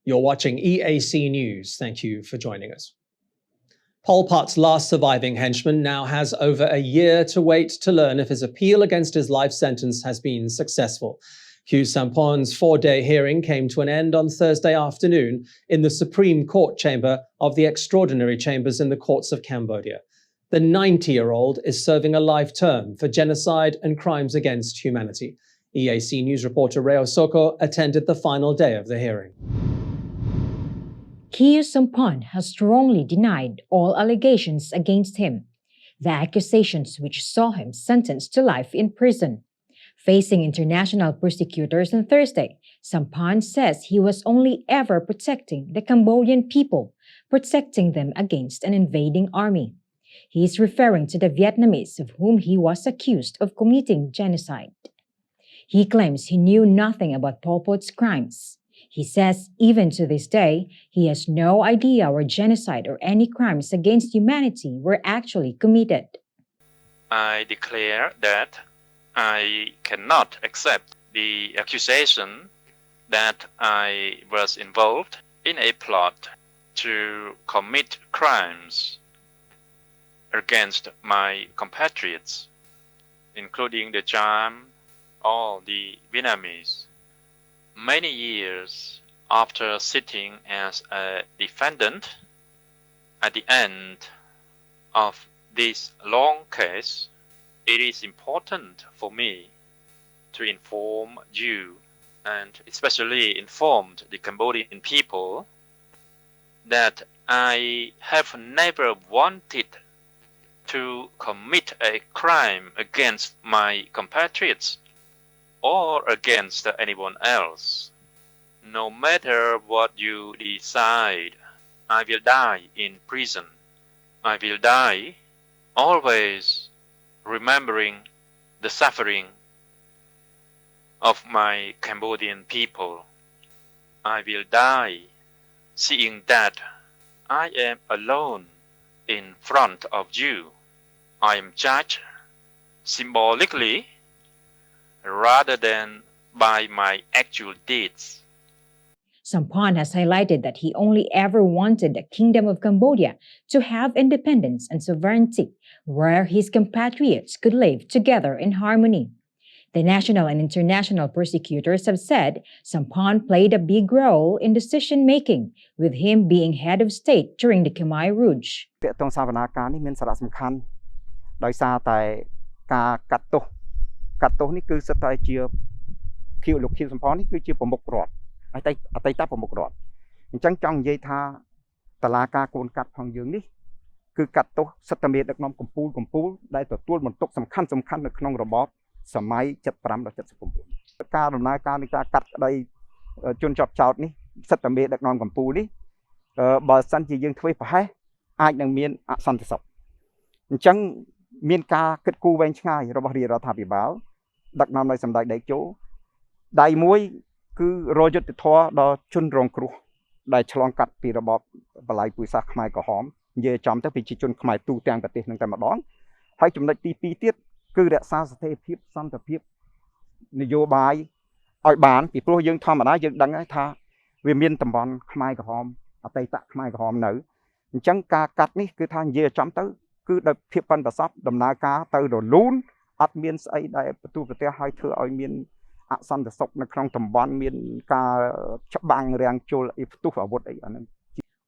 You're watching EAC News. Thank you for joining us. Pol Pot's last surviving henchman now has over a year to wait to learn if his appeal against his life sentence has been successful. Hugh Samphan's 4-day hearing came to an end on Thursday afternoon in the Supreme Court chamber of the Extraordinary Chambers in the courts of Cambodia. The 90-year-old is serving a life term for genocide and crimes against humanity. EAC News reporter Reo Soko attended the final day of the hearing. Hugh Samphan has strongly denied all allegations against him, the accusations which saw him sentenced to life in prison. Facing international prosecutors on Thursday, Samphan says he was only ever protecting the Cambodian people, protecting them against an invading army. He is referring to the Vietnamese of whom he was accused of committing genocide. He claims he knew nothing about Pol Pot's crimes. He says even to this day, he has no idea where genocide or any crimes against humanity were actually committed. I declare that I cannot accept the accusation that I was involved in a plot to commit crimes against my compatriots, including the Cham or the Vietnamese. Many years after sitting as a defendant, at the end of this long case, it is important for me to inform you, and especially inform the Cambodian people, that I have never wanted to commit a crime against my compatriots or against anyone else. No matter what you decide, I will die in prison. I will die always remembering the suffering of my Cambodian people. I will die seeing that I am alone in front of you. I am judged symbolically rather than by my actual deeds. Samphan has highlighted that he only ever wanted the Kingdom of Cambodia to have independence and sovereignty, where his compatriots could live together in harmony. The national and international prosecutors have said Samphan played a big role in decision-making, with him being head of state during the Khmer Rouge.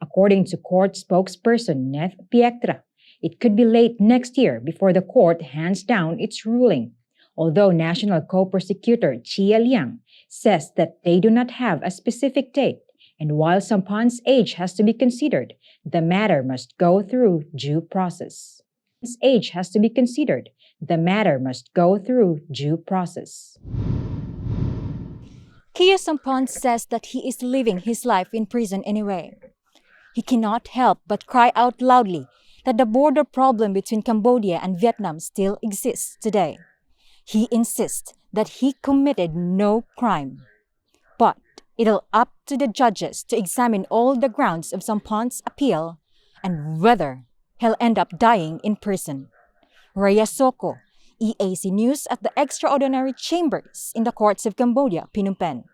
According to court spokesperson Neth Piektra, it could be late next year before the court hands down its ruling, although National Co-Prosecutor Chia Liang says that they do not have a specific date, and while Samphan's age has to be considered, the matter must go through due process. His age has to be considered, the matter must go through due process. Hugh Samphan says that he is living his life in prison anyway. He cannot help but cry out loudly that the border problem between Cambodia and Vietnam still exists today. He insists that he committed no crime. But it'll up to the judges to examine all the grounds of Samphan's appeal and whether he'll end up dying in prison. Rhea Soko, EAC News at the Extraordinary Chambers in the Courts of Cambodia, Phnom Penh.